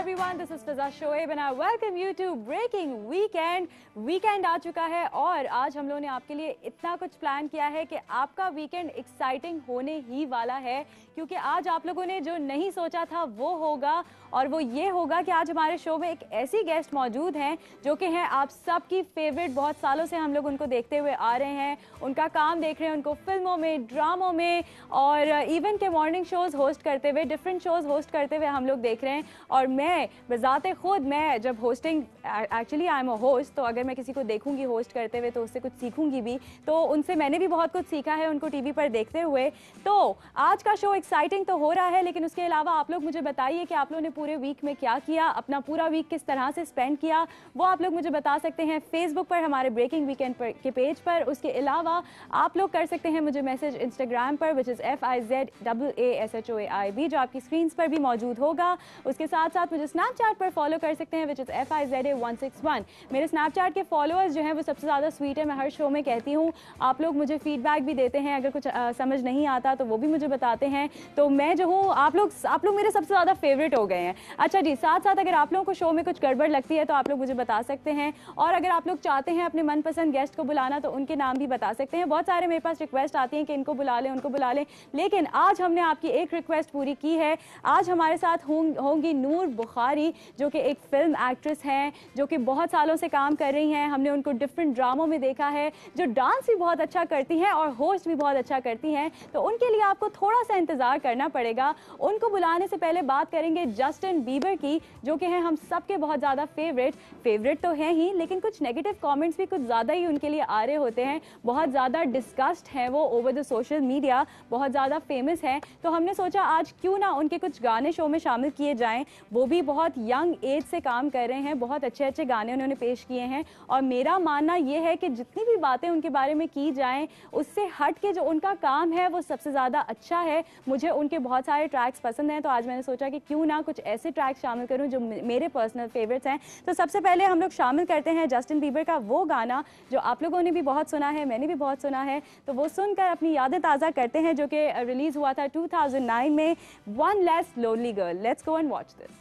everyone, this is Fiza Shoaib and I welcome you to Breaking Weekend. Weekend आ चुका है और आज हम लोगों ने आपके लिए इतना कुछ प्लान किया है कि आपका वीकेंड एक्साइटिंग होने ही वाला है, क्योंकि आज आप लोगों ने जो नहीं सोचा था वो होगा, और वो ये होगा कि आज हमारे शो में एक ऐसी गेस्ट मौजूद हैं जो कि हैं आप सबकी फेवरेट। बहुत सालों से हम लोग उनको देखते हुए आ रहे हैं, उनका काम देख रहे हैं, उनको फिल्मों में, ड्रामों में और इवन के मॉर्निंग शोज़ होस्ट करते हुए, डिफरेंट शोज़ होस्ट करते हुए हम लोग देख रहे हैं। और मैं बजाते खुद, मैं जब hosting, actually I am a host, तो अगर मैं किसी को देखूंगी होस्ट करते हुए तो उससे कुछ सीखूंगी भी, तो उनसे मैंने भी बहुत कुछ सीखा है उनको टीवी पर देखते हुए। तो आज का शो एक्साइटिंग तो हो रहा है, लेकिन उसके अलावा आप लोग मुझे बताइए कि आप लोगों ने पूरे वीक में क्या किया, अपना पूरा वीक किस तरह से स्पेंड किया, वो आप लोग मुझे बता सकते हैं फेसबुक पर हमारे ब्रेकिंग वीकेंड पर के पेज पर। उसके अलावा आप लोग कर सकते हैं मुझे मैसेज इंस्टाग्राम पर, विच इज़ FIZAASHOAIB, जो आपकी स्क्रीन पर भी मौजूद होगा। उसके साथ साथ मुझे स्नैपचैट पर फॉलो कर सकते हैं, विच इज़ FIZA161। मेरे स्नैपचैट के फॉलोअर्स जो हैं वो सबसे ज़्यादा स्वीट है, मैं हर शो में कहती हूँ। आप लोग मुझे फीडबैक भी देते हैं, अगर कुछ समझ नहीं आता तो वो भी मुझे बताते हैं। तो मैं जो हूँ, आप लोग मेरे सबसे ज़्यादा फेवरेट हो गए हैं। अच्छा जी, साथ साथ अगर आप लोगों को शो में कुछ गड़बड़ लगती है तो आप लोग मुझे बता सकते हैं, और अगर आप लोग चाहते हैं अपने मनपसंद गेस्ट को बुलाना तो उनके नाम भी बता सकते हैं। बहुत सारे मेरे पास रिक्वेस्ट आती हैं कि इनको बुला लें, उनको बुला लें, लेकिन आज हमने आपकी एक रिक्वेस्ट पूरी की है। आज हमारे साथ होंगी नूर बुखारी, जो कि एक फिल्म एक्ट्रेस हैं, जो कि बहुत सालों से काम कर रही हैं। हमने उनको डिफरेंट ड्रामों में देखा है, जो डांस भी बहुत अच्छा करती हैं और होस्ट भी बहुत अच्छा करती हैं। तो उनके लिए आपको थोड़ा सा इंतजार करना पड़ेगा। उनको बुलाने से पहले बात करेंगे जस्टिन बीबर की, जो कि हैं हम सबके बहुत ज़्यादा फेवरेट तो हैं ही, लेकिन कुछ नेगेटिव कमेंट्स भी कुछ ज़्यादा ही उनके लिए आ रहे होते हैं। बहुत ज़्यादा डिस्कस्ड हैं वो ओवर द सोशल मीडिया, बहुत ज़्यादा फेमस हैं। तो हमने सोचा आज क्यों ना उनके कुछ गाने शो में शामिल किए जाएं। वो भी बहुत यंग एज से काम कर रहे हैं, बहुत अच्छे अच्छे गाने उन्होंने पेश किए हैं। और मेरा मानना ये है कि जितनी भी बातें उनके बारे में की जाएं, उससे हट के जो उनका काम है वो सबसे ज़्यादा अच्छा है। मुझे उनके बहुत सारे ट्रैक्स पसंद हैं, तो आज मैंने सोचा कि क्यों ना कुछ ऐसे ट्रैक्स शामिल करूं जो मेरे पर्सनल फेवरेट्स हैं। तो सबसे पहले हम लोग शामिल करते हैं जस्टिन बीबर का वो गाना जो आप लोगों ने भी बहुत सुना है, मैंने भी बहुत सुना है। तो वो सुनकर अपनी यादें ताज़ा करते हैं, जो कि रिलीज़ हुआ था 2009 में, one less lonely girl. Let's go and watch this.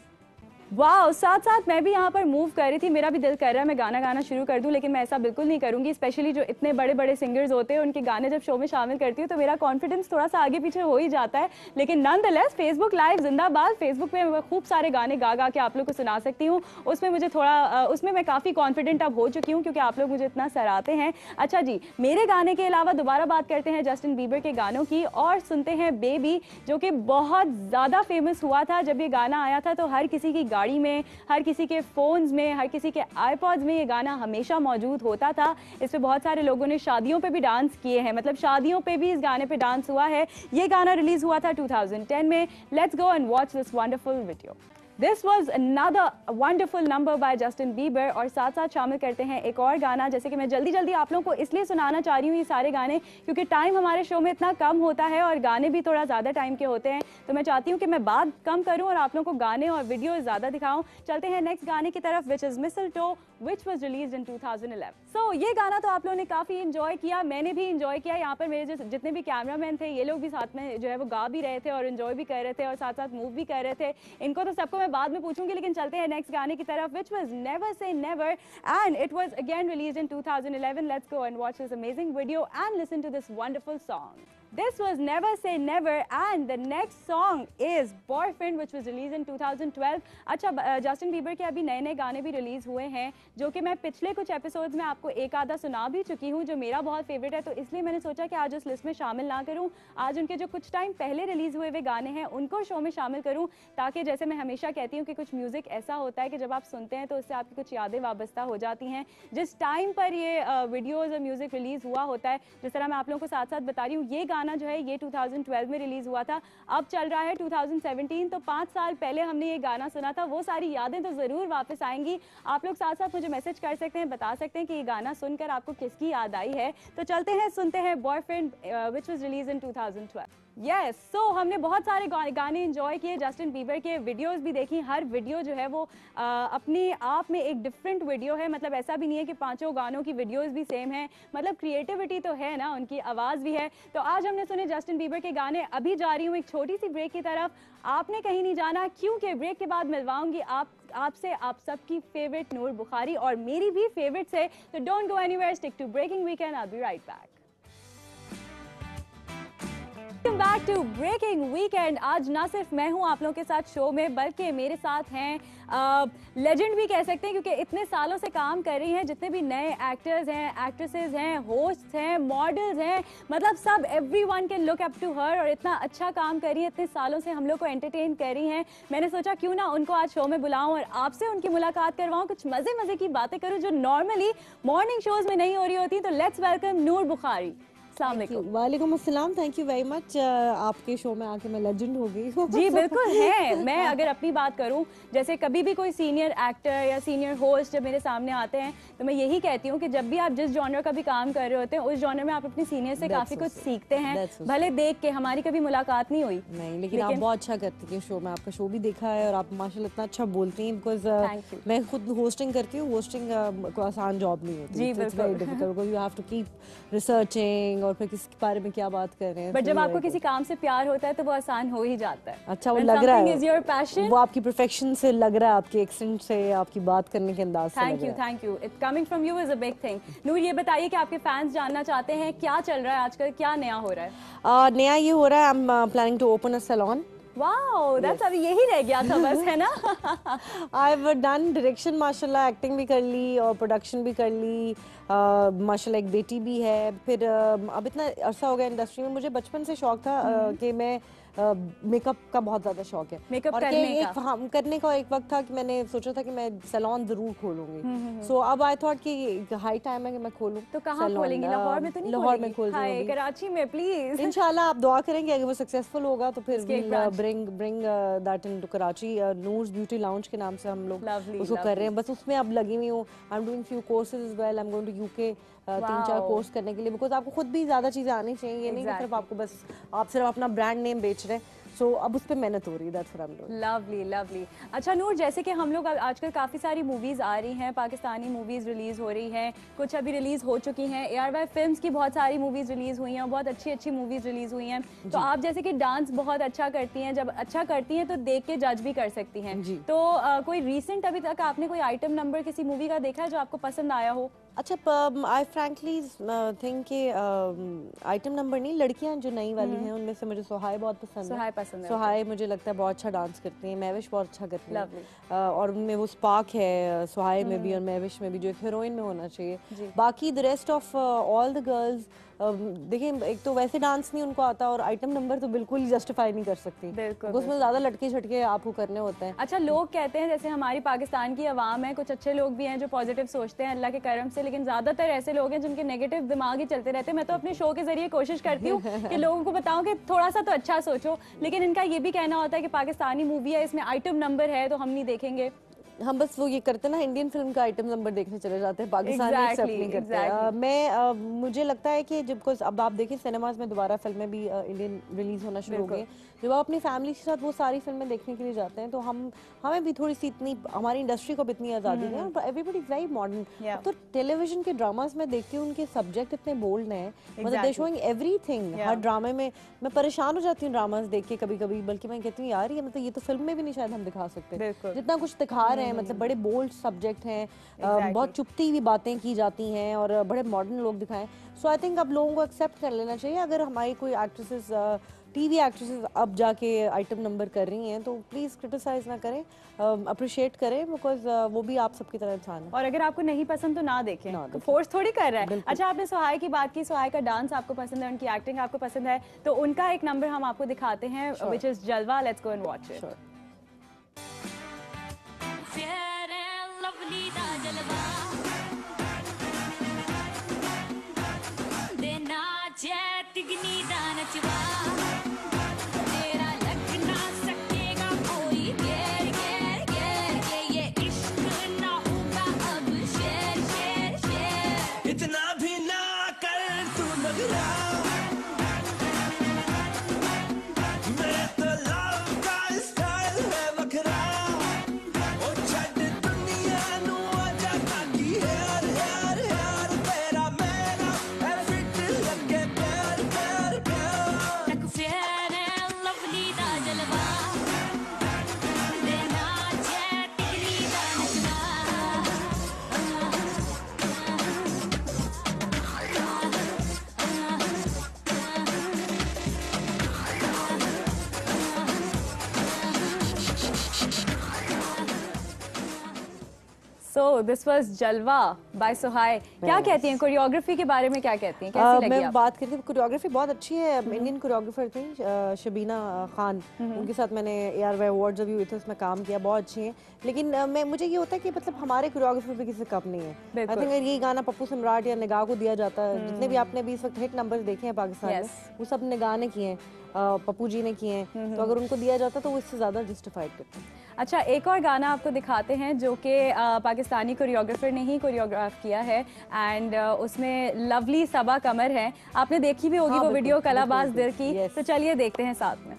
वाह, साथ साथ मैं भी यहाँ पर मूव कर रही थी, मेरा भी दिल कर रहा है मैं गाना गाना शुरू कर दूँ, लेकिन मैं ऐसा बिल्कुल नहीं करूँगी। स्पेशली जो इतने बड़े बड़े सिंगर्स होते हैं, उनके गाने जब शो में शामिल करती हूँ तो मेरा कॉन्फिडेंस थोड़ा सा आगे पीछे हो ही जाता है। लेकिन नॉनदलेस फेसबुक लाइव जिंदाबाद। फेसबुक पे मैं खूब सारे गाने गा गा के आप लोग को सुना सकती हूँ। उसमें मुझे थोड़ा उसमें मैं काफ़ी कॉन्फिडेंट अब हो चुकी हूँ, क्योंकि आप लोग मुझे इतना सराहते हैं। अच्छा जी, मेरे गाने के अलावा दोबारा बात करते हैं जस्टिन बीबर के गानों की और सुनते हैं बेबी, जो कि बहुत ज़्यादा फेमस हुआ था। जब ये गाना आया था तो हर किसी की गाड़ी में, हर किसी के फ़ोन्स में, हर किसी के आईपॉड्स में ये गाना हमेशा मौजूद होता था। इस पे बहुत सारे लोगों ने शादियों पे भी डांस किए हैं, मतलब शादियों पे भी इस गाने पे डांस हुआ है। ये गाना रिलीज़ हुआ था 2010 में। Let's go and watch this wonderful video. This was another wonderful number by Justin Bieber. और साथ साथ शामिल करते हैं एक और गाना, जैसे कि मैं जल्दी जल्दी आप लोगों को इसलिए सुनाना चाह रही हूँ ये सारे गाने, क्योंकि टाइम हमारे शो में इतना कम होता है और गाने भी थोड़ा ज़्यादा टाइम के होते हैं। तो मैं चाहती हूँ कि मैं बात कम करूँ और आप लोगों को गाने और वीडियो ज़्यादा दिखाऊँ। चलते हैं नेक्स्ट गाने की तरफ, which is mistletoe, which was release in 2011। So ये गाना तो आप लोगों ने काफ़ी इंजॉय किया, मैंने भी इंजॉय किया। यहाँ पर मेरे जो जितने भी कैमरामैन थे, ये लोग भी साथ में जो है वो गा भी रहे थे और इन्जॉय भी कर रहे थे और साथ साथ मूव भी कर रहे थे। इनको तो सबको मैं बाद में पूछूंगी, लेकिन चलते हैं नेक्स्ट गाने की तरफ, which was Never Say Never, and it was again released in 2011. Let's go and watch this amazing video and listen to this wonderful song. This was Never Say Never, and the next song is Boyfriend, which was released in 2012. अच्छा, Justin Bieber के अभी नए नए गाने भी release हुए हैं, जो कि मैं पिछले कुछ एपिसोड्स में आपको एक आधा सुना भी चुकी हूँ, जो मेरा बहुत फेवरेट है। तो इसलिए मैंने सोचा कि आज उस लिस्ट में शामिल ना करूँ, आज उनके जो कुछ टाइम पहले रिलीज़ हुए हुए गाने हैं उनको शो में शामिल करूँ, ताकि जैसे मैं हमेशा कहती हूँ कि कुछ म्यूज़िक ऐसा होता है कि जब आप सुनते हैं तो उससे आपकी कुछ यादें वाबस्ता हो जाती हैं। जिस टाइम पर ये वीडियोज़ और म्यूज़िक रिलीज़ हुआ होता है, जिस तरह मैं आप लोगों को साथ साथ बता रही हूँ, ये गाना जो है ये 2012 में रिलीज़ हुआ था, अब चल रहा है 2017, तो 5 साल पहले हमने ये गाना सुना था। वो सारी यादें तो ज़रूर वापस आएंगी। आप लोग साथ साथ मुझे मैसेज कर सकते हैं, बता सकते हैं कि ये गाना सुनकर आपको किसकी याद आई है। तो चलते हैं, सुनते हैं boyfriend, which was release in 2012। Yes so हमने बहुत सारे गाने एंजॉय किए, जस्टिन बीबर के वीडियोस भी देखी। हर वीडियो जो है वो अपने आप में एक डिफरेंट वीडियो है, मतलब ऐसा भी नहीं है कि पांचों गानों की वीडियोस भी सेम है, मतलब क्रिएटिविटी तो है ना, उनकी आवाज़ भी है। तो आज हमने सुने जस्टिन बीबर के गाने। अभी जा रही हूँ एक छोटी सी ब्रेक की तरफ, आपने कहीं नहीं जाना क्योंकि ब्रेक के बाद मिलवाऊंगी आपसे आप सबकी फेवरेट नूर बुखारी और मेरी भी फेवरेट से। तो don't go anywhere, stick to Breaking Weekend, I will be right back. Welcome back to Breaking Weekend. आज ना सिर्फ मैं हूं आप लोगों के साथ शो में, बल्कि मेरे साथ हैं लेजेंड भी कह सकते हैं, क्योंकि इतने सालों से काम कर रही हैं। जितने भी नए एक्टर्स हैं, एक्ट्रेसेस हैं, होस्ट्स हैं, मॉडल्स हैं, मतलब सब everyone can look up to her, और इतना अच्छा काम कर रही है, इतने सालों से हम लोग को एंटरटेन कर रही हैं। मैंने सोचा क्यों ना उनको आज शो में बुलाऊं और आपसे उनकी मुलाकात करवाऊं, कुछ मजे मजे की बातें करूं जो नॉर्मली मॉर्निंग शोज में नहीं हो रही होती। तो लेट्स वेलकम नूर बुखारी। वालेकुम अस्सलाम, थैंक यू वेरी मच। आपके शो में आके मैं लेजेंड हो गई हूँ। जी बिल्कुल है। मैं अगर अपनी बात करूं, जैसे कभी भी कोई सीनियर एक्टर या सीनियर होस्ट जब मेरे सामने आते हैं तो मैं यही कहती हूँ कि जब भी आप जिस जॉनर का भी काम कर रहे होते हैं, उस जॉनर में आप अपने सीनियर से काफी कुछ सीखते हैं। भले देख के, हमारी कभी मुलाकात नहीं हुई नहीं, लेकिन आप बहुत अच्छा करती हैं शो में। आपका शो भी देखा है और आप माशाल्लाह इतना अच्छा बोलती हैं। बिकॉज मैं खुद होस्टिंग करती हूँ। होस्टिंग कोई आसान जॉब नहीं होती, it's very difficult because you have to keep researching और फिर किस बारे में क्या बात कर रहे हैं। बट जब आपको किसी काम से प्यार होता है तो वो आसान हो ही जाता है। अच्छा, वो लग रहा है, वो आपकी परफेक्शन से लग रहा है, आपके एक्सेंट से, आपकी बात करने के अंदाज से। Thank you. It coming from you is a big thing. Noor, ये बताइए कि आपके फैंस जानना चाहते हैं क्या चल रहा है आजकल, क्या नया हो रहा है? नया ये हो रहा है, I am planning to open a salon. Wow, that's अभी यही रह गया था बस, है ना? आई हैव डन डायरेक्शन माशाल्लाह, एक्टिंग भी कर ली और प्रोडक्शन भी कर ली। माशाल्लाह एक बेटी भी है। फिर अब इतना अरसा हो गया इंडस्ट्री में, मुझे बचपन से शौक था कि मैं मेकअप का बहुत ज़्यादा शौक है। मेकअप करने का एक वक्त था कि मैंने सोचा था कि मैं सैलून ज़रूर खोलूंगी। सो अब आई थॉट कि हाई टाइम है कि मैं खोलूं। तो कहाँ खोलेंगी? लाहौर में तो नहीं? लाहौर में खोल रही हूं, कराची में प्लीज। इंशाल्लाह आप दुआ करेंगे, अगर वो सक्सेसफुल होगा तो फिर bring that into Karachi. Noor's beauty lounge के नाम से हम लोग उसको कर रहे हैं। बस उसमें अब लगी हुई हूँ। I am doing few courses as well. I am going to UK 3-4 course करने के लिए, बिकॉज आपको खुद भी ज्यादा चीजें आनी चाहिए। ये नहीं कि सिर्फ आपको बस आप सिर्फ अपना ब्रांड नेम बेच रहे हैं। सो अब उस पर मेहनत हो रही है। That's what I am doing. Lovely lovely. अच्छा नूर, जैसे कि हम लोग आजकल काफ़ी सारी मूवीज़ आ रही हैं, पाकिस्तानी मूवीज़ रिलीज़ हो रही हैं, कुछ अभी रिलीज़ हो चुकी हैं। ARY फिल्म्स की बहुत सारी मूवीज़ रिलीज़ हुई हैं, बहुत अच्छी अच्छी मूवीज़ रिलीज़ हुई हैं। तो आप जैसे कि डांस बहुत अच्छा करती हैं, जब अच्छा करती हैं तो देख के जज भी कर सकती हैं। तो कोई रिसेंट अभी तक आपने कोई आइटम नंबर किसी मूवी का देखा है जो आपको पसंद आया हो? अच्छा, आई फ्रैंकली थिंक कि आइटम नंबर नहीं, लड़कियां जो नई वाली हैं उनमें से मुझे सोहाय बहुत पसंद है। सोहाय मुझे लगता है बहुत अच्छा डांस करती हैं। महविश बहुत अच्छा करती है और उनमें वो स्पार्क है सोहाय में भी और महविश में भी, जो एक हीरोइन में होना चाहिए। बाकी the rest of all the girls, देखिए एक तो वैसे डांस नहीं उनको आता और आइटम नंबर तो बिल्कुल ही जस्टिफाई नहीं कर सकती, उसमें ज्यादा लटके झटके आपको करने होते हैं। अच्छा, लोग कहते हैं जैसे हमारी पाकिस्तान की आवाम है, कुछ अच्छे लोग भी हैं जो पॉजिटिव सोचते हैं अल्लाह के करम से, लेकिन ज्यादातर ऐसे लोग हैं जिनके नेगेटिव दिमाग ही चलते रहते हैं। मैं तो अपने शो के जरिए कोशिश करती हूँ कि लोगों को बताऊं कि थोड़ा सा तो अच्छा सोचो, लेकिन इनका ये भी कहना होता है कि पाकिस्तानी मूवी है, इसमें आइटम नंबर है तो हम नहीं देखेंगे। हम बस वो ये करते ना, इंडियन फिल्म का आइटम नंबर देखने चले जाते हैं, पाकिस्तानी एक्सेप्ट नहीं करते। मुझे लगता है कि जब अब आप देखिए सिनेमाज में दोबारा फिल्में भी इंडियन रिलीज होना शुरू हो गई, जब आप अपनी फैमिली के साथ वो सारी फिल्में देखने के लिए जाते हैं तो हमें भी थोड़ी सी इतनी, हमारी इंडस्ट्री को भी इतनी आज़ादी है। Everybody is very modern. तो टेलीविजन के ड्रामाज में देखती हूँ, उनके सब्जेक्ट इतने बोल्ड हैं, मतलब दे शोइंग एवरीथिंग। हर ड्रामे में मैं परेशान हो जाती हूँ ड्रामाज देख के कभी कभी, बल्कि मैं कहती हूँ यार ये मतलब ये तो फिल्म में भी नहीं शायद हम दिखा सकते जितना कुछ दिखा रहे हैं। मतलब बड़े बोल्ड सब्जेक्ट हैं, बहुत चुपती हुई बातें की जाती हैं और बड़े मॉडर्न लोग दिखाएं। सो आई थिंक अब लोगों को एक्सेप्ट कर लेना चाहिए। अगर हमारी कोई एक्ट्रेसेस, टीवी एक्ट्रेसेस अब जाके आइटम नंबर कर रही हैं तो प्लीज़ क्रिटिसाइज ना करें, अप्रिशिएट करें, बिकॉज वो भी आप सबकी तरह इंसान है। और अगर आपको नहीं पसंद तो ना देखें, फोर्स थोड़ी कर रहा है। अच्छा, आपने सोहाय की बात की, सोहाय का डांस आपको पसंद है, उनकी एक्टिंग आपको पसंद है, तो उनका एक नंबर हम आपको दिखाते हैं, व्हिच इज जलवा। Let's go and watch it. So this was जलवा बाय सुहाय। क्या कहती हैं कोरियोग्राफी के बारे में, क्या कहती हैं, कैसी लगी मैं आपको? बात करती हूँ, कोरियोग्राफी बहुत अच्छी है। इंडियन कोरियोग्राफर थी शबीना खान, उनके साथ मैंने ARY अवार्ड्स अभी हुए थे, उसमें काम किया, बहुत अच्छी हैं। लेकिन मुझे ये होता है कि मतलब हमारे कोरियोग्राफर भी किसी कम नहीं है। आई थिंक ये गाना पप्पू सम्राट या निगाह को दिया जाता है। जितने भी आपने अभी इस वक्त हिट नंबर्स देखे हैं पाकिस्तान में, वो सब निगाह ने किए हैं, पप्पू जी ने किए हैं। तो अगर उनको दिया जाता तो वो इससे ज़्यादा जस्टिफाइड करते हैं। अच्छा, एक और गाना आपको दिखाते हैं जो कि पाकिस्तानी कोरियोग्राफर ने ही कोरियोग्राफ किया है एंड उसमें लवली सबा कमर है। आपने देखी भी होगी वो वीडियो कलाबाज दिल की। तो चलिए देखते हैं साथ में।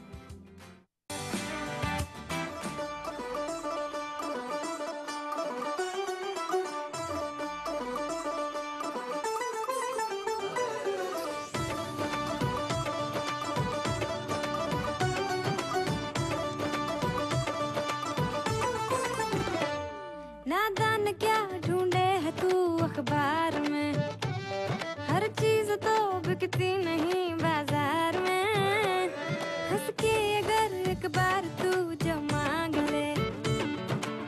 नादान क्या ढूंढे है तू अखबार में, हर चीज तो बिकती नहीं बाजार में। हंस के अगर एक बार तू जो मांग ले,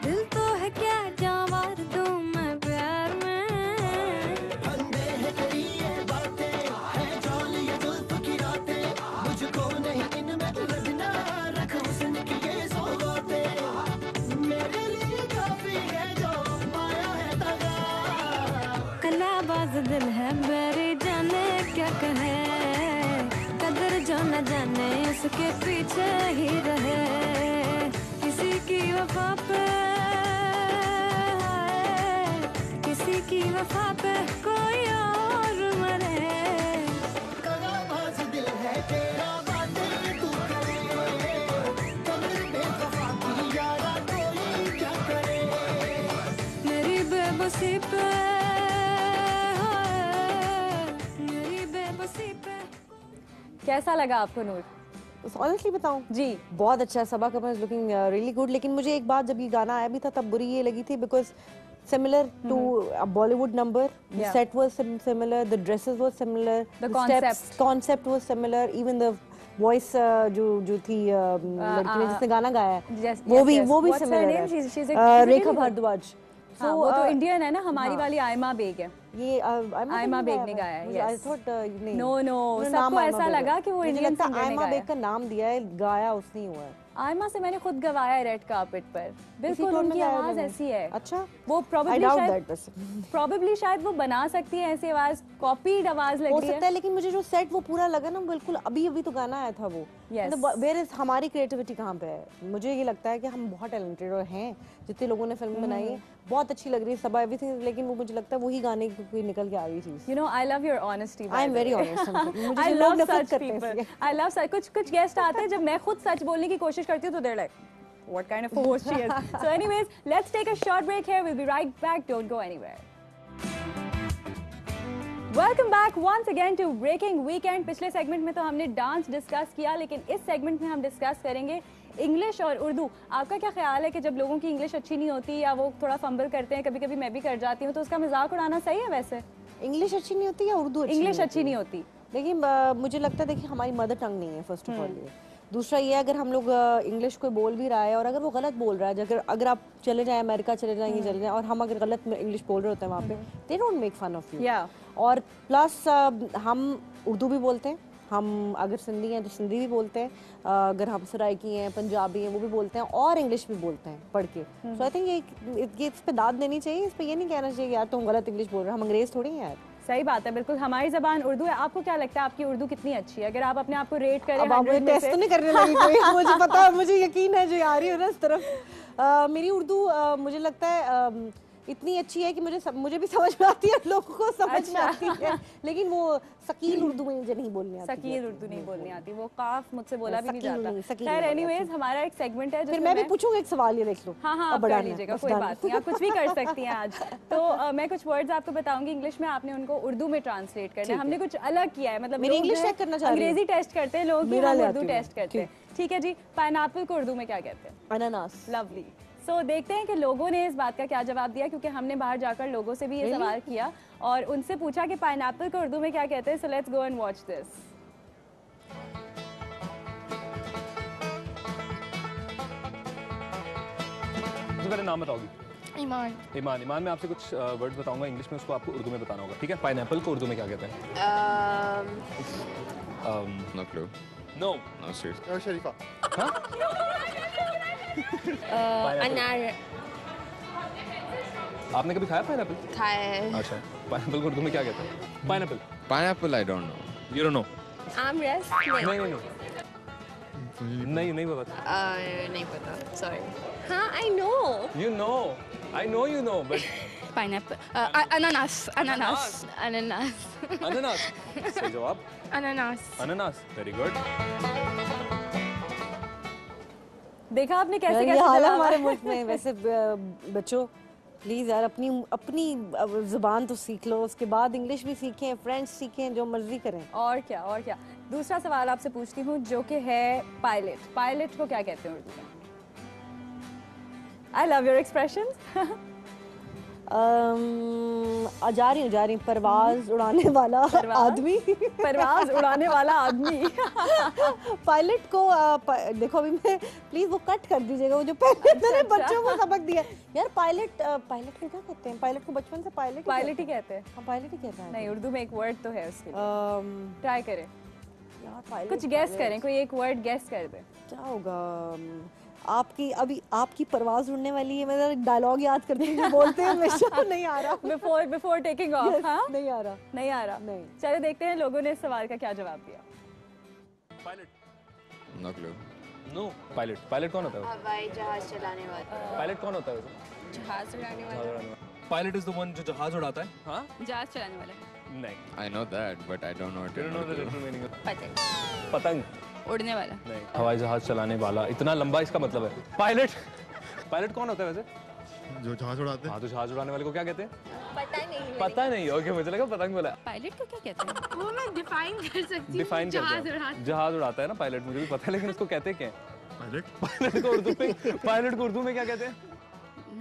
दिल तो है क्या जावार दूं मैं प्यार में। बंदे हैं तेरी ये बातें, है जौली ये जुल्फ की रातें, मुझको नहीं इनमें उलझना, रख हुस्न की ये सौगातें, मेरे लिए काफी है जो पाया है दगा। कलाबाज दिल है मेरी, जाने क्या कहे, कदर जो न जाने उसके पीछे ही रहे। किसी की वफा पे, किसी की वफा पे कोई और मरे। कलाबाज दिल है तेरा, बातें तू करे, कमर बेवफा की यारा कोई क्या करे। मेरी बेबसी पे, मेरी बेबसी पे। कैसा लगा आपको नूर? ऑनेस्टली बताऊं जी, बहुत अच्छा है। सबा कमर इज लुकिंग रियली गुड। लेकिन मुझे एक बात, जब ये गाना आया भी था तब बुरी ये लगी थी, because similar to Bollywood number, the set was similar, the dresses was similar, The concept was similar, even the voice जो थी लड़की ने जिसने गाना गाया है, वो भी What's her सिमिलर name? है। She's a रेखा भारद्वाज। हाँ, वो तो इंडियन है ना, हमारी वाली आयमा बेग है। ये आयमा बेग ने गाया है। आई थॉट नहीं, नो नो, मुझे सबको नाम आयमा ऐसा बेग है। लगा कि वो मुझे इंडियन लगता है सिंगर ने आयमा गाया बेग का नाम दिया है, गाया उसने ही हुआ है। आयमा से मैंने खुद गवाया है रेड कार्पेट पर। बिल्कुल टोन में उनकी गाया आवाज मैंने। ऐसी है। अच्छा, वो I doubt that वैसे। प्रोबेबली शायद वो बना सकती है ऐसी आवाज, कॉपीड आवाज लग हो रही सकता है, लेकिन मुझे जो सेट वो पूरा लगा ना, बिल्कुल अभी अभी तो गाना आया था वो। Yes. मतलब वेयर इज हमारी क्रिएटिविटी कहाँ पे है? मुझे ये लगता है कि हम बहुत टैलेंटेड और हैं, जितने लोगों ने फिल्म बनाई है बहुत अच्छी लग रही है सबा एवरीथिंग, लेकिन वो मुझे लगता है वही गाने की कोई निकल के आ रही चीज। You know, I love your honesty. I am very honest. मुझे I जो लोग love नफरत such करते हैं people. इसलिए। I love such. कुछ गेस्ट आते हैं, जब मैं खुद सच बोलने की कोशिश करती हूँ तो they're like, what kind of a host she is. So anyways, let's take a short break here. We'll be right back. Don't go anywhere. Welcome back once again to Breaking Weekend. पिछले segment में तो हमने dance discuss किया, लेकिन इस segment में हम discuss करेंगे इंग्लिश और उर्दू। आपका क्या ख्याल है कि जब लोगों की इंग्लिश अच्छी नहीं होती या वो थोड़ा फंबल करते हैं, कभी कभी मैं भी कर जाती हूँ, तो उसका मजाक उड़ाना सही है? वैसे इंग्लिश अच्छी नहीं होती या उर्दू इंग्लिश अच्छी नहीं होती? देखिए मुझे लगता है, देखिए हमारी मदर टंग नहीं है फर्स्ट ऑफ ऑल ये। दूसरा ये, अगर हम लोग इंग्लिश कोई बोल भी रहा है और अगर वो गलत बोल रहा है, अगर आप चले जाएं अमेरिका चले जाएंगे चले जाएं और हम अगर गलत इंग्लिश बोल रहे होते हैं वहाँ पे, they don't make fun of you. और प्लस हम उर्दू भी बोलते हैं, हम अगर सिंधी हैं तो सिंधी भी बोलते हैं, अगर हम सराइकी हैं पंजाबी हैं वो भी बोलते हैं, और इंग्लिश भी बोलते हैं पढ़ के। सो आई थिंक ये इस पे दाद देनी चाहिए, इस पे ये नहीं कहना चाहिए यार तुम गलत इंग्लिश बोल रहे हो, हम अंग्रेज थोड़ी हैं यार। सही बात है, बिल्कुल हमारी जबान उर्दू है। आपको क्या लगता है आपकी उर्दू कितनी अच्छी है? अगर आप अपने आप को रेट करें, अब आप टेस्ट तो नहीं करने लगी कोई? मुझे पता है, मुझे यकीन है जो आ रही हो ना इस तरफ। मेरी उर्दू मुझे लगता है इतनी अच्छी है कि मुझे भी समझ में आती है, लोगों को समझ में आती है, लेकिन वो सकील उर्दू में मुझे नहीं बोलनी आती। सकील उर्दू नहीं बोलनी आती, वो काफ मुझसे बोला भी नहीं सकील नहीं, जाता। सकील खैर नहीं एनीवेज, हमारा एक सेगमेंट है फिर मैं भी पूछूंगा एक सवाल, ये देख लो। हाँ हाँ, आप कर लीजिएगा, कोई बात नहीं, आप कुछ भी कर सकती हैं आज। तो मैं कुछ वर्ड्स आपको बताऊंगी इंग्लिश में, आपने उनको उर्दू में ट्रांसलेट करना है। हमने कुछ अलग किया है, मतलब मेरी इंग्लिश चेक करना चाह रही अंग्रेजी टेस्ट करते हैं लोग, उर्दू टेस्ट करते हैं। ठीक है जी। पाइनएप्पल को उर्दू में क्या कहते हैं? अनानास। लवली। सो देखते हैं कि लोगों ने इस बात का क्या जवाब दिया, क्योंकि हमने बाहर जाकर लोगों से भी ये सवाल किया और उनसे पूछा कि पाइनएप्पल को उर्दू में क्या कहते हैं। So let's go and watch this. सबसे पहले नाम बताओगी? ईमान। ईमान। ईमान में आपसे कुछ वर्ड्स बताऊंगा इंग्लिश में, उसको आपको उर्दू में बताना होगा, ठीक है? पाइनएप्पल को उर्दू में क्या कहते हैं? No clue. No. No, seriously. शरीफा। अनार। आपने कभी खाया पाइनएप्पल? खाया है। अच्छा, पाइनएप्पल को उर्दू में क्या कहते हैं? Pineapple. Pineapple, I don't know. You don't know? आमरस। नहीं नहीं नहीं नहीं पता। नहीं पता, सॉरी। हाँ, I know. You know, I know you know, but Pineapple. अनानास। अनानास। अनानास। अनानास। सही जवाब, अनानास। अनानास। Very good. देखा आपने कैसे यार, ये कैसे हाल है जवाब हमारे आए? मुल्क में। वैसे बच्चों प्लीज़ यार अपनी अपनी ज़ुबान तो सीख लो, उसके बाद इंग्लिश भी सीखें, फ्रेंच सीखें, जो मर्जी करें। और क्या, और क्या। दूसरा सवाल आपसे पूछती हूँ जो कि है पायलट। पायलट को क्या कहते हैं उर्दू में? I love your expression. जा रही परवाज उड़ाने वाला आदमी। परवाज उड़ाने वाला आदमी। पायलट को देखो अभी मैं प्लीज वो कट कर दीजिएगा, वो जो पहले मैंने बच्चों को सबक दिया। यार पायलट पायलट को क्या कहते हैं? पायलट को बचपन से पायलट ही कहते हैं। हाँ पायलट ही कहते हैं। नहीं, उर्दू में एक वर्ड तो है उसके लिए। ट्राई करें, यार पायलट कुछ गेस करें, कोई एक वर्ड गेस कर दे। क्या होगा? आपकी परवाज उड़ने वाली है। मैं डायलॉग याद करती हूँ, बोलते हैं हमेशा। नहीं आ रहा। Before taking of. हाँ, नहीं आ रहा। नहीं आ रहा। नहीं। चलो देखते हैं लोगों ने इस सवाल का क्या जवाब दिया। Pilot. No clue. No. Pilot. Pilot कौन होता है? हवाई जहाज चलाने वाला। पायलट कौन होता है? जहाज उड़ाने वाला। पायलट इज द वन जो जहाज उड़ाता है। हाँ? जहाज चलाने वाला। नहीं। I know that, but I don't know what You it don't know the is. literal meaning of पतंग। पतंग। उड़ने वाला। नहीं। हवाई जहाज चलाने वाला, इतना लंबा इसका मतलब है। पायलट। पायलट कौन होता है वैसे? जो जहाज उड़ाते हैं। हाँ, तो जहाज उड़ाने वाले को क्या कहते हैं? पता नहीं। पता नहीं। ओके, मुझे लगा पतंग बोला। पायलट को क्या कहते हैं? वो मैं डिफाइन कर सकती हूँ। डिफाइन कर जहाज उड़ाता है ना पायलट, मुझे भी पता है, लेकिन उसको कहते क्या है? पायलट। पायलट को उर्दू में क्या कहते हैं?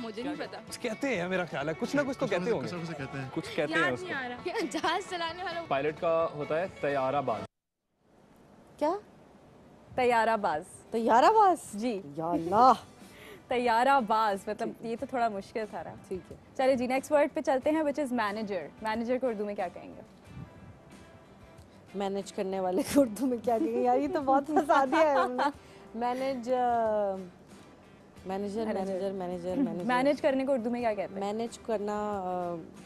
मुझे नहीं पता। कुछ कहते हैं, मेरा ख्याल है कुछ ना कुछ तो कहते होंगे। कुछ कहते हैं। कुछ कहते हैं उसको। जहाज चलाने वाला। पायलट का होता है तैयाराबाज। क्या? तैयाराबाज। तैयाराबाज जी, या अल्लाह। तैयाराबाज मतलब ये तो थोड़ा मुश्किल था रहा। ठीक है, चलिए जी, नेक्स्ट वर्ड पे चलते हैं, विच इज मैनेजर। मैनेजर को उर्दू में क्या कहेंगे? मैनेज करने वाले को उर्दू में क्या कहेंगे? यार ये तो बहुत फंसा दिया है हमने। मैनेजर मैनेज करने को उर्दू में क्या कहते हैं? मैनेज करना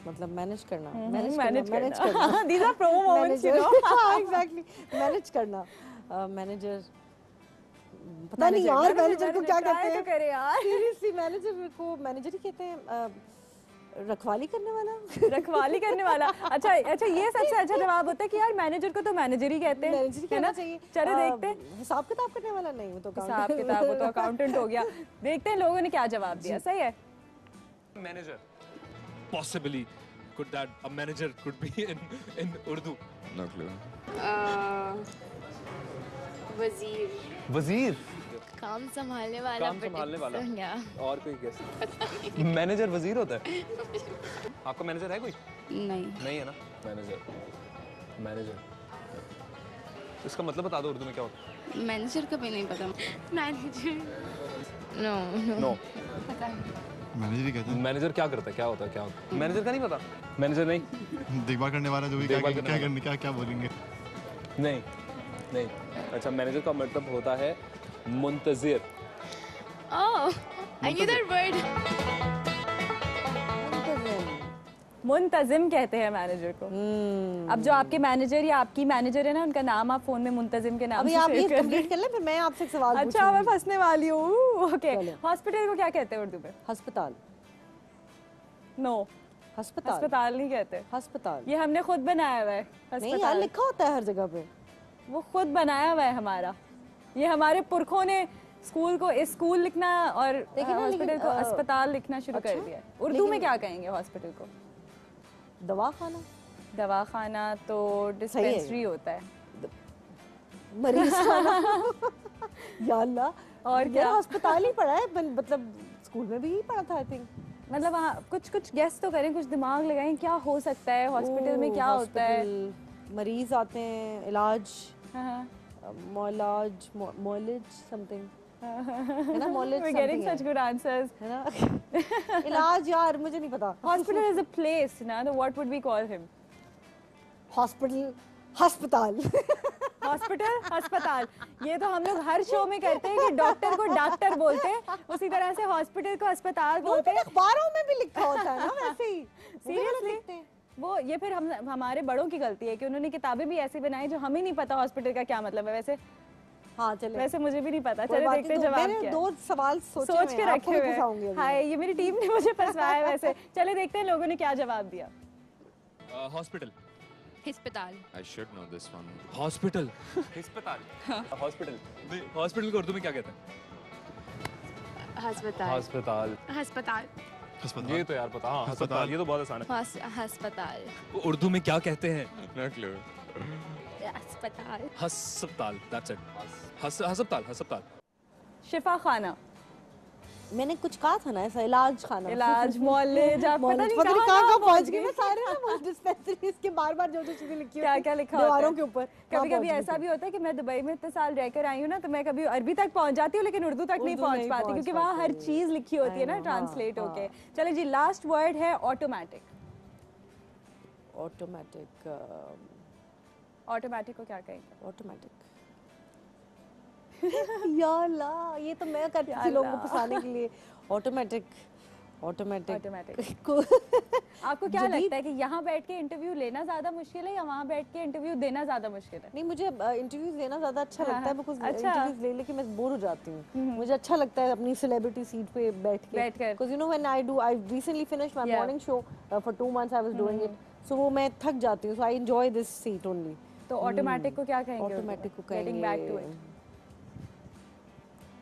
मतलब मैनेज करना मैनेज मैनेज करना। करना These are promo moments, you know. Exactly manage करना। मैनेजर पता नहीं यार मैनेजर को क्या कहते हैं? करे यार। सीरियसली मैनेजर को मैनेजर ही कहते हैं। रखवाली करने वाला। रखवाली करने वाला। अच्छा, ये सबसे अच्छा जवाब होता है कि यार मैनेजर को तो मैनेजर ही कहते हैं। मैनेजर ही कहना चाहिए। चलो देखते हैं। हिसाब किताब करने वाला नहीं, वो तो हिसाब किताब, वो तो अकाउंटेंट हो गया। देखते हैं लोगों ने क्या जवाब दिया। सही है। Manager. Possibly, could that a manager could be in Urdu? No clue. वजीर। वजीर। काम संभालने वाला। काम संभालने वाला। या। और कोई गेस? मैनेजर वजीर होता है? आपका मैनेजर है कोई? नहीं। नहीं है ना? मैनेजर। इसका मतलब बता दो उर्दू में क्या होता है? मैनेजर का भी नहीं पता। मैनेजर। नो। नो। पता नहीं। मैनेजर ही कहते मैनेजर क्या करता है? क्या होता है? मैनेजर का नहीं पता? मैनेजर नहीं? हैं। देखभाल करने वाला जो भी देखभाल क्या करने वाला। करने क्या बोलेंगे? नहीं। अच्छा, मैनेजर का मतलब होता है मुंतजिर। Oh, I knew that word. Muntazim कहते हैं मैनेजर को। अब जो आपके मैनेजर या आपकी मैनेजर है ना, उनका नाम आप फोन में मुंतजिम के नाम अभी से आप ये सेव कर कंप्लीट लें। कर लें, फिर मैं आपसे एक सवाल अच्छा, मैं फंसने वाली हूँ। ओके, चलो। हॉस्पिटल को क्या कहते हैं उर्दू में? अस्पताल। नो, अस्पताल अस्पताल नहीं कहते। अस्पताल ये हमने खुद बनाया हुआ है। नहीं यार, अस्पताल लिखा होता है हर जगह पे। वो खुद बनाया हुआ है हमारा। ये हमारे पुरखों ने स्कूल को स्कूल लिखना और देखिए ना, हॉस्पिटल लेकिन, को अस्पताल लिखना शुरू कर अच्छा, दिया है। उर्दू में क्या कहेंगे हॉस्पिटल को? दवाखाना। दवाखाना तो डिस्पेंसरी होता है। मरीज खाना। या अल्लाह। और क्या? अस्पताल ही पढ़ा है, मतलब स्कूल में भी पढ़ा था आई थिंक। मतलब कुछ गेस तो करें, कुछ दिमाग लगाएं, क्या हो सकता है हॉस्पिटल में? क्या होता है? मरीज आते हैं, इलाज, हाँ, मोलाज, मोलेज समथिंग। है ना, मॉलेज We're getting such good answers. है ना। इलाज यार मुझे नहीं पता। Hospital is a place, ना, तो what would we call him? Hospital, अस्पताल। हॉस्पिटल, अस्पताल, ये तो हम लोग हर शो में करते हैं कि डॉक्टर को डॉक्टर बोलते हैं, उसी तरह से हॉस्पिटल को अस्पताल बोलते हैं। अखबारों में भी लिखा होता है ना वैसे ही। सीरियसली वो ये फिर हम हमारे बड़ों की गलती है कि उन्होंने किताबें भी ऐसी बनाई जो हमें नहीं पता हॉस्पिटल का क्या मतलब है। वैसे हाँ चले, वैसे मुझे भी नहीं पता। चले देखते हैं जवाब क्या है। 2 सवाल सोच के रखे हुए हैं। हाय, ये मेरी टीम ने मुझे फंसवाया है वैसे। चले देखते हैं लोगों ने क्या जवाब दिया। हॉस्पिटल। अस्पताल। I should know this one. Hospital. अस्पताल। हॉस्पिटल। हॉस्पिटल को उर्दू में क्या कहते हैं? अस्पताल। अस्पताल। अस्पताल। अस्पताल। ये तो यार पता, हाँ अस्पताल, ये तो बहुत आसान है। अस्पताल। उर्दू में क्या कहते हैं? No clue. अस्पताल। हस्पताल, that's it. हस्पताल, हस्पताल। शिफा खाना, मैंने कुछ कहा था ना ऐसा, इलाज खाना, इलाज, मॉलेज, आप पता नहीं कहाँ पहुंच गए। मैं सारे ना डिस्पेंसरीज के बार-बार जो चीजें लिखी क्या क्या लिखा होता है दीवारों के ऊपर। कभी-कभी ऐसा भी होता है कि मैं दुबई में इतने साल रहकर आई हूँ ना, तो मैं कभी अरबी तक पहुंच जाती हूँ लेकिन उर्दू तक नहीं पहुंच पाती क्योंकि वहाँ हर चीज लिखी होती है ना ट्रांसलेट होके। चले जी, लास्ट वर्ड है ऑटोमेटिक। ऑटोमेटिक, ऑटोमेटिक को क्या कहेंगे? ऑटोमेटिक या ला, ये तो मैं करती थी लोगों को फंसाने के लिए। Automatic, automatic, automatic. आपको क्या लगता है कि यहाँ बैठ के इंटरव्यू लेना ज्यादा मुश्किल है या वहाँ बैठ के इंटरव्यू देना ज्यादा मुश्किल है? नहीं, मुझे इंटरव्यूज लेना ज्यादा अच्छा लगता है बिकॉज़ अच्छा। इंटरव्यूज ले लेके मैं बोर हो जाती हूँ। मुझे अच्छा लगता है अपनी सेलिब्रिटी सीट पे बैठकर because you know when I recently finished my morning show for 2 months I was doing it, so वो मैं थक जाती हूँ, so I enjoy this seat only. तो ऑटोमेटिक को क्या कहेंगे? ऑटोमेटिक को गेटिंग बैक टू इट।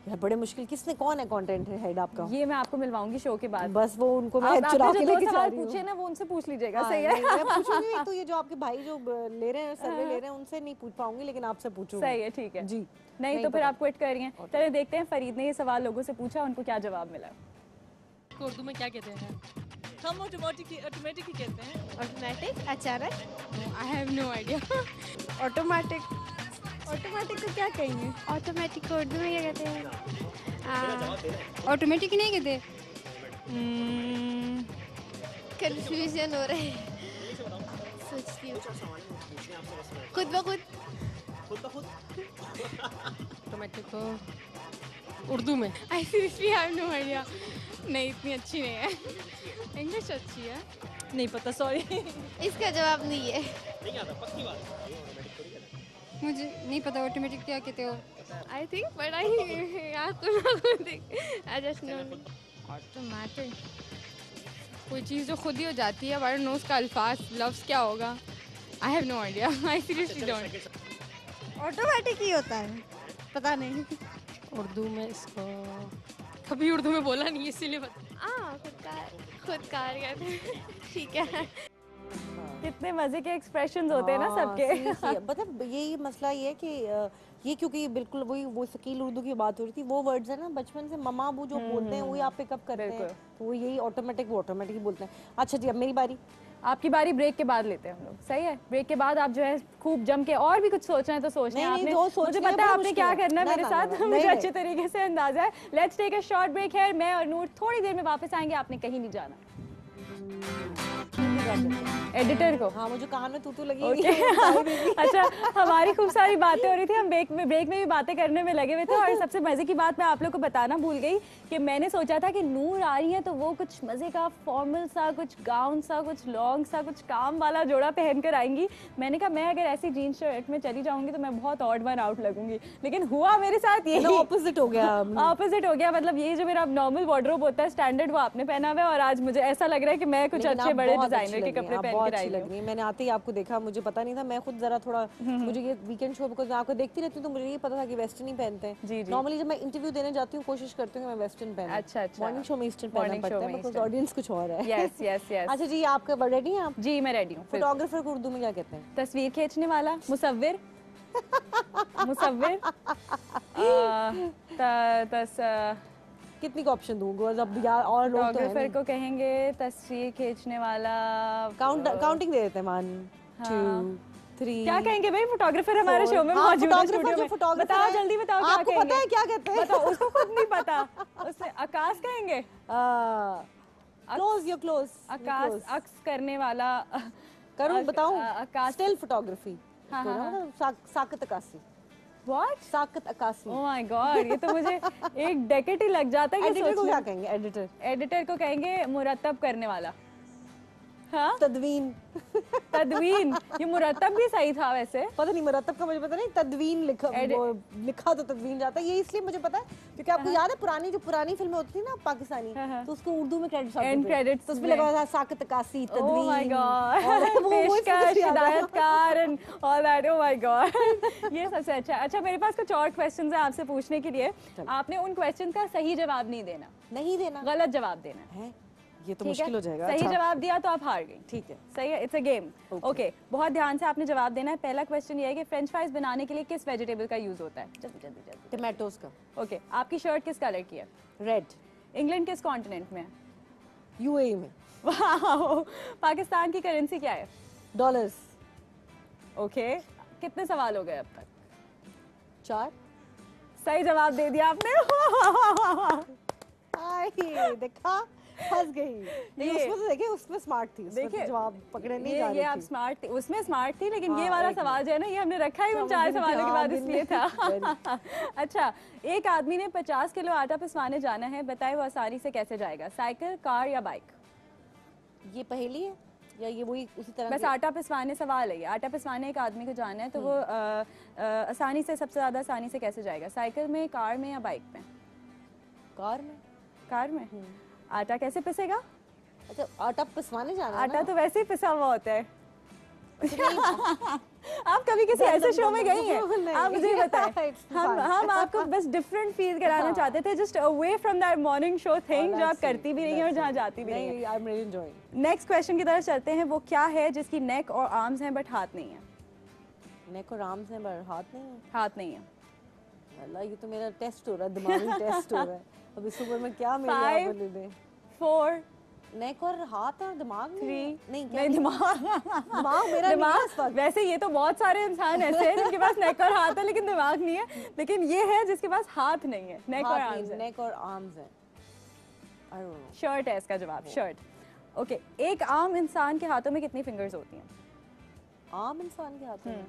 यार बड़े मुश्किल, किसने, कौन है कंटेंट हेड आपका? ये मैं आपको मिलवाऊंगी शो के बाद। बस वो उनको मैं आप चुरा के जो लेके जा सवाल रही हूँ। पूछे ना वो उनसे पूछ लीजिएगा। हाँ, सही है? मैं पूछूंगी। एक तो ये जो आपके भाई जो ले रहे हैं सर्वे ले रहे हैं उनसे नहीं पूछ पाऊंगी, लेकिन आपसे पूछूंगी। सही है, ठीक है जी। नहीं तो फिर आप क्विट कर रही हैं। चलिए देखते हैं फरीद ने ये सवाल लोगों से पूछा, उनको क्या जवाब मिला। उर्दू में क्या कहते हैं? हम ऑटोमेटिक ही कहते हैं। ऑटोमेटिक, अचानक। I have no idea. Automatic, automatic को क्या कहेंगे? ऑटोमेटिक को उर्दू में क्या कहते हैं? ऑटोमेटिक नहीं कहते। कंफ्यूजन हो रहा है, सोचती हूँ। खुद ब खुद। ऑटोमेटिक को उर्दू में I seriously have no idea. नहीं, इतनी अच्छी नहीं है। इंग्लिश अच्छी है। नहीं पता, सॉरी। इसका जवाब नहीं है। मुझे नहीं पता ऑटोमेटिक क्या कहते हो। I think but I just know. Automatic कोई चीज़ जो खुद ही हो जाती है, बट नो उसका अल्फाज लफ्ज़ क्या होगा। I have no idea, I seriously don't. Automatic ही होता है, पता नहीं। उर्दू में इसको कभी उर्दू में बोला नहीं, इसीलिए खुद कार कहते हैं। ठीक है। कितने मजे के एक्सप्रेशंस होते हैं ना सबके। मतलब यही मसला ये है कि ये क्योंकि ये बिल्कुल वही वो शकील उर्दू की बात हो रही थी, वो वर्ड्स है ना बचपन से ममा अबू जो बोलते हैं वही आप पिकअप करते हैं, तो वो यही ऑटोमेटिक वो ऑटोमेटिक ही बोलते हैं। अच्छा जी, अब मेरी बारी। आपकी बारी ब्रेक के बाद लेते हैं हम लोग। सही है, ब्रेक के बाद आप जो है खूब जम के और भी कुछ सोचना है तो सोचना है आपने। मुझे पता है आपने क्या करना है मेरे साथ, मुझे अच्छे तरीके से अंदाजा है। Let's take a short break है। मैं और नूर थोड़ी देर में वापस आएंगे, आपने कहीं नहीं जाना। एडिटर को हाँ, मुझे कान में तू लगी। अच्छा, हमारी खूब सारी बातें हो रही थी, हम ब्रेक में भी बातें करने में लगे हुए थे। और सबसे मजे की बात मैं आप लोग को बताना भूल गई कि मैंने सोचा था कि नूर आ रही है तो वो कुछ मजे का फॉर्मल सा, कुछ गाउन सा, कुछ लॉन्ग सा, कुछ काम वाला जोड़ा पहन कर आएंगी। मैंने कहा मैं अगर ऐसी जीन्स शर्ट में चली जाऊंगी तो मैं बहुत ऑड वन आउट लगूंगी, लेकिन हुआ मेरे साथ ये ऑपोजिट हो गया। ऑपोजिट हो गया। मतलब ये जो मेरा नॉर्मल वार्डरोब होता है स्टैंडर्ड, वो आपने पहना हुआ है और आज मुझे ऐसा लग रहा है कि मैं कुछ अच्छे बड़े डिजाइनर के कपड़े पहन के आई हूं। मैंने आते ही आपको देखा, मुझे पता नहीं था। मैं खुद जरा थोड़ा, मुझे ये वीकेंड शो बिकॉज़ मैं आपको देखती रहती हूँ तो मुझे ये पता था कि वेस्टर्न ही पहनते हैं। नॉर्मली जब मैं इंटरव्यू देने जाती हूँ कोशिश करती हूँ कि मैं वेस्टर्न पहनूं। अच्छा, मॉर्निंग शो में ईस्टर्न पहनना पड़ता है बिकॉज़ ऑडियंस कुछ और है। Yes yes yes. अच्छा जी, आप रेडी हैं? आप? जी मैं रेडी हूँ। फोटोग्राफर को उर्दू में क्या कहते हैं? तस्वीर खींचने वाला, मुसव्विर। मुसव्विर। कितनी का ऑप्शन दूं? अब यार और लोग तो फोटोग्राफर को कहेंगे तस्वीर खींचने वाला। काउंटिंग दे देते हैं। 1 2 3 क्या कहेंगे भाई, फोटोग्राफर हमारे शो में हाँ, मौजूद है photographer स्टूडियो जो में। photographer बताओ है, जल्दी बताओ क्या आपको कहेंगे। पता है क्या कहते हैं? बताओ, उसको खुद नहीं पता। उसने आकाश कहेंगे। Close, you close. आकाश अक्स करने वाला। करूं बताऊं? आकाश स्टिल फोटोग्राफी। हाँ, हाँ, साकत अकासी। व्हाट? साकत अकासी। ओह माय गॉड, ये तो मुझे एक डेकेड ही लग जाता है कि एडिटर को सोचने क्या में। कहेंगे? एडिटर। एडिटर को कहेंगे मुरतब करने वाला। हाँ, तदवीन। तदवीन। ये मुरतब भी सही था वैसे। पता नहीं मुरतब का मुझे पता नहीं, तदवीन लिखा तो तदवीन जाता है। ये इसलिए मुझे पता है क्योंकि आपको याद है पुरानी फिल्में होती थी ना पाकिस्तानी, तो उसको उर्दू में क्रेडिट्स आते थे। एंड क्रेडिट्स तो उसमें लगा हुआ था साकत अकासी, तदवीन। ओह माय गॉड, वो पेशकश, हिदायतकार and all that. Oh my God, ये सबसे अच्छा। अच्छा, मेरे पास कुछ और क्वेश्चंस हैं आपसे पूछने के लिए। आपने उन क्वेश्चंस का सही जवाब नहीं देना, नहीं देना, गलत जवाब देना है। ये तो ठीक मुश्किल है? हो जाएगा। सही अच्छा। जवाब दिया तो आप हार गई। ठीक है, सही है, इट्स अ गेम। ओके, बहुत ध्यान से आपने जवाब देना है। पहला क्वेश्चन ये है कि फ्रेंच फ्राइज बनाने के लिए किस वेजिटेबल का यूज होता है? जल्दी जल्दी जल्दी। टमाटोज का। ओके, आपकी शर्ट किस कलर की है? रेड। इंग्लैंड किस कॉन्टिनेंट में है? यूएई में। वाह, पाकिस्तान की करेंसी क्या है? डॉलर्स। ओके, कितने सवाल हो गए अब तक? 4। सही जवाब दे दिया आपने। आई देखा, फंस गई। लेकिन ये- उसमें तो देखिए, उसमें स्मार्ट थी, उसमें देखिए, तो जवाब पकड़े नहीं ये जा ये रही आप थी। स्मार्ट थी, उसमें स्मार्ट थी, लेकिन ये हाँ, वाला एक सवाल जो है ना, ये हमने रखा ही उन 4 समझ सवालों के हाँ, बाद दिन इसलिए में। था। अच्छा, एक आदमी ने 50 किलो आटा पिसवाने जाना है, बताए वो आसानी से कैसे जाएगा? साइकिल, कार या बाइक? ये पहेली है या ये वही उसी तरह बस आटा पिसवाने सवाल है ये। आटा पिसवाने एक आदमी को जाना है, तो वो आसानी से, सबसे ज्यादा आसानी से कैसे जाएगा? साइकिल में, कार में या बाइक में? कार में। कार में। आटा कैसे पिसेगा? अच्छा, आटा पिसवाने जाना है आटा ना? तो वैसे ही पिसा हुआ होता है। आप कभी किसी ऐसे शो में गई हैं? नहीं। आप मुझे बताएं। It's हम आपको बस डिफरेंट फील कराना चाहते थे, just away from that morning show thing जो आप करती भी नहीं है और जहाँ जाती भी नहीं है। नहीं, I am really enjoying. Next question की तरफ चलते हैं। वो क्या है जिसकी नेक और आर्म्स हैं बट हाथ नहीं है? नेक और आर्म्स हैं पर हाथ नहीं है। हाथ नहीं है। अल्लाह, ये तो मेरा टेस्ट हो रहा है, दिमागी टेस्ट हो रहा है। अभी सुबह में क्या मिल 5, गया? 4, नेक और हाथ और दिमाग 3, नहीं, क्या नहीं दिमाग दिमाग मेरा नहीं है इस दिमाग। वक्त। वैसे ये तो बहुत सारे इंसान ऐसे हैं जिनके पास नेक और हाथ है लेकिन दिमाग नहीं है, लेकिन ये है जिसके पास हाथ नहीं है, नेक और आर्म्स है। नेक और आर्म्स है। I don't know. शर्ट है इसका जवाब, शर्ट। ओके, एक आम इंसान के हाथों में कितनी फिंगर्स होती हैं? आम इंसान के हाथों में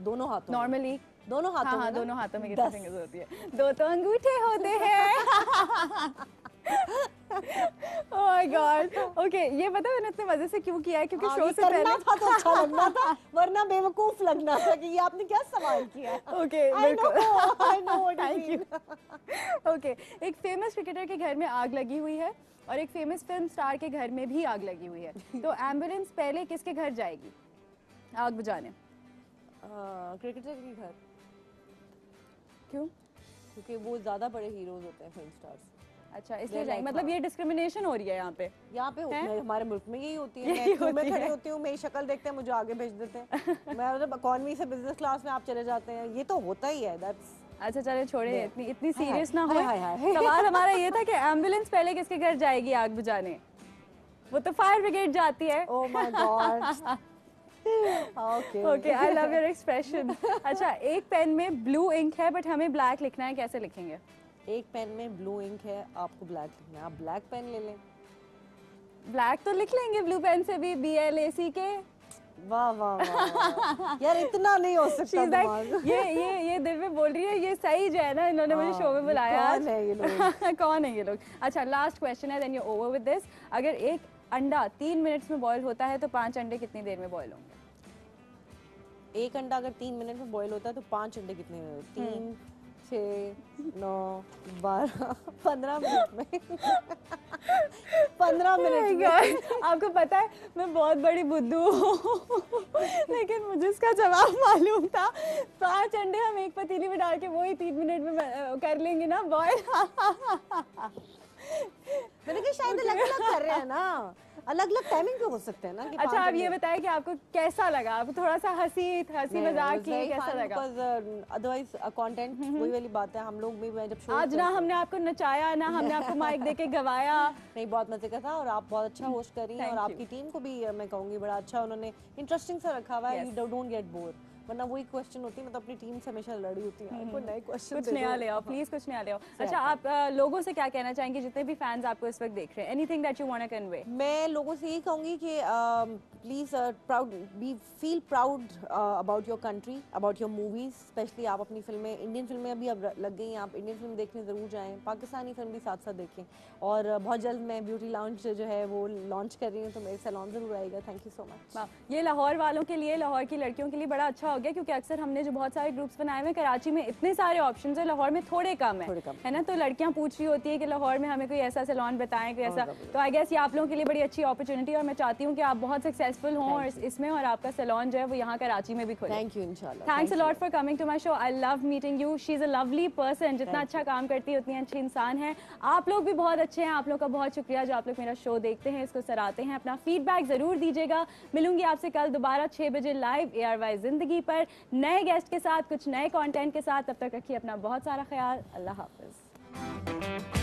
दोनों हाथों में? नॉर्मली दोनों हाथों में हाँ, ना? दोनों हाथों में कितनी 10। फिंगर्स होती है? 2 तो अंगूठे होते हैं। ओह माय गॉड। ओके, ये पता है मैंने इतने मजे से क्यों किया है? क्योंकि हाँ, शो ये से करना पहले था तो अच्छा लगना था, वरना बेवकूफ लगना था कि ये आपने क्या सवाल किया है। Okay, I know what you thank you. mean। Okay, एक फेमस क्रिकेटर के घर में आग लगी हुई है और एक फेमस फिल्म स्टार के घर में भी आग लगी हुई है, तो एम्बुलेंस पहले किसके घर जाएगी आग बुझाने? क्रिकेटर के घर। क्यों? क्योंकि वो ज्यादा बड़े हीरोज होते हैं फिल्म स्टार्स। अच्छा, इसलिए They're जाएगी। like, मतलब हाँ। ये डिस्क्रिमिनेशन हो रही है यहाँ पे। यहाँ पे हैं? हमारे मुल्क में यही होती है। यही मैं क्यों में होती खड़ी है। होती हूँ, मेरी शक्ल देखते हैं, मुझे आगे भेज देते हैं। मैं मतलब इकोनॉमी से बिजनेस क्लास में आप चले जाते हैं, ये तो होता ही है। दैट्स अच्छा चले छोड़े, इतनी सीरियस ना हो। हाय, हाय, हाय। सवाल हमारा ये था कि एम्बुलेंस पहले किसके घर जाएगी आग बुझाने? वो तो फायर ब्रिगेड जाती है। ओह my God. Okay okay, I love your expression. अच्छा, एक पेन में ब्लू इंक है बट हमें ब्लैक लिखना है, कैसे लिखेंगे? एक पेन में ब्लू इंक है, आपको ब्लैक लिखना है, आप ब्लैक पेन ले लें। ब्लैक तो लिख लेंगे ब्लू पेन से भी, BLACK। वाह वाह वाह यार, इतना नहीं हो सकता She's like, दिमाग। ये दिल में बोल रही है, ये सही जो है ना, इन्होंने मुझे शो में ये बुलाया। कौन है ये लोग? कौन है ये लोग? अच्छा, लास्ट क्वेश्चन है, then you over with this. अगर एक अंडा 3 मिनट्स में बॉईल होता है तो 5 अंडे कितनी देर में बॉईल होंगे? एक अंडा अगर 3 मिनट में बॉईल होता है तो 5 अंडे कितने में? 3, 6, 9, 12, 15 मिनट में। 15 मिनट में। आपको पता है मैं बहुत बड़ी बुद्धू हूँ, लेकिन मुझे इसका जवाब मालूम था। 5 अंडे हम एक पतीली में डाल के वही 3 मिनट में कर लेंगे ना बॉईल। मैंने कहा शायद अलग अलग कर रहे हैं ना, अलग अलग टाइमिंग पे हो सकते हैं ना कि अच्छा आप ये बताएं कि आपको कैसा लगा, आपको थोड़ा सा हंसी मजाक की कैसा लगा? अदरवाइज कंटेंट वही वाली बात है, हम लोग भी मैं जब शो आज ना हमने आपको नचाया ना हमने आपको माइक देके गवाया, नहीं बहुत मजे का था और आप बहुत अच्छा होस्ट कर रही हैं और आपकी टीम को भी मैं कहूँगी बड़ा अच्छा उन्होंने इंटरेस्टिंग सा रखा हुआ है, यू डोंट गेट बोर, वरना वही क्वेश्चन होती है, मैं तो अपनी टीम से हमेशा लड़ी होती है, कोई नए क्वेश्चन कुछ नया ले आओ प्लीज, कुछ नया ले आओ। अच्छा आप लोगों से क्या कहना चाहेंगे जितने भी फैंस आपको इस वक्त देख रहे हैं, anything that you want to convey? मैं लोगों से यही कहूँगी कि please feel proud about your country, about your movies, specially आप अपनी फिल्में, इंडियन फिल्में अभी अब लग गई हैं, आप इंडियन फिल्म देखने ज़रूर जाएं, पाकिस्तानी फिल्म भी साथ साथ देखें, और बहुत जल्द मैं ब्यूटी लाउंज जो है वो लॉन्च कर रही हूँ, तो मेरे सैलून ज़रूर आएगा। Thank you so much. ये लाहौर वालों के लिए, लाहौर की लड़कियों के लिए बड़ा अच्छा हो गया, क्योंकि अक्सर हमने जो बहुत सारे ग्रुप्स बनाए हुए, कराची में इतने सारे ऑप्शंस है, लाहौर में थोड़े कम है ना, तो लड़कियां पूछ रही होती है कि लाहौर में हमें कोई ऐसा सैलून बताएं, कोई ऐसा, तो आई गेस ये आप लोगों के लिए बड़ी अच्छी अपॉर्चुनिटी, और मैं चाहती हूँ कि आप बहुत सक्सेसफुल हों और इसमें, और आपका सैलून जो है वो यहाँ कराची में भी खोले। थैंक यू, इंशाल्लाह। Thanks a lot for coming to my show, I love meeting you, she is a lovely person, जितना अच्छा काम करती है उतनी अच्छी इंसान है, आप लोग भी बहुत अच्छे हैं, आप लोग का बहुत शुक्रिया जो आप लोग मेरा शो देखते हैं, इसको सराहते हैं, अपना फीडबैक ज़रूर दीजिएगा। मिलूंगी आपसे कल दोबारा 6 बजे लाइव ARY जिंदगी पर नए गेस्ट के साथ, कुछ नए कंटेंट के साथ, तब तक रखिए अपना बहुत सारा ख्याल, अल्लाह हाफिज़।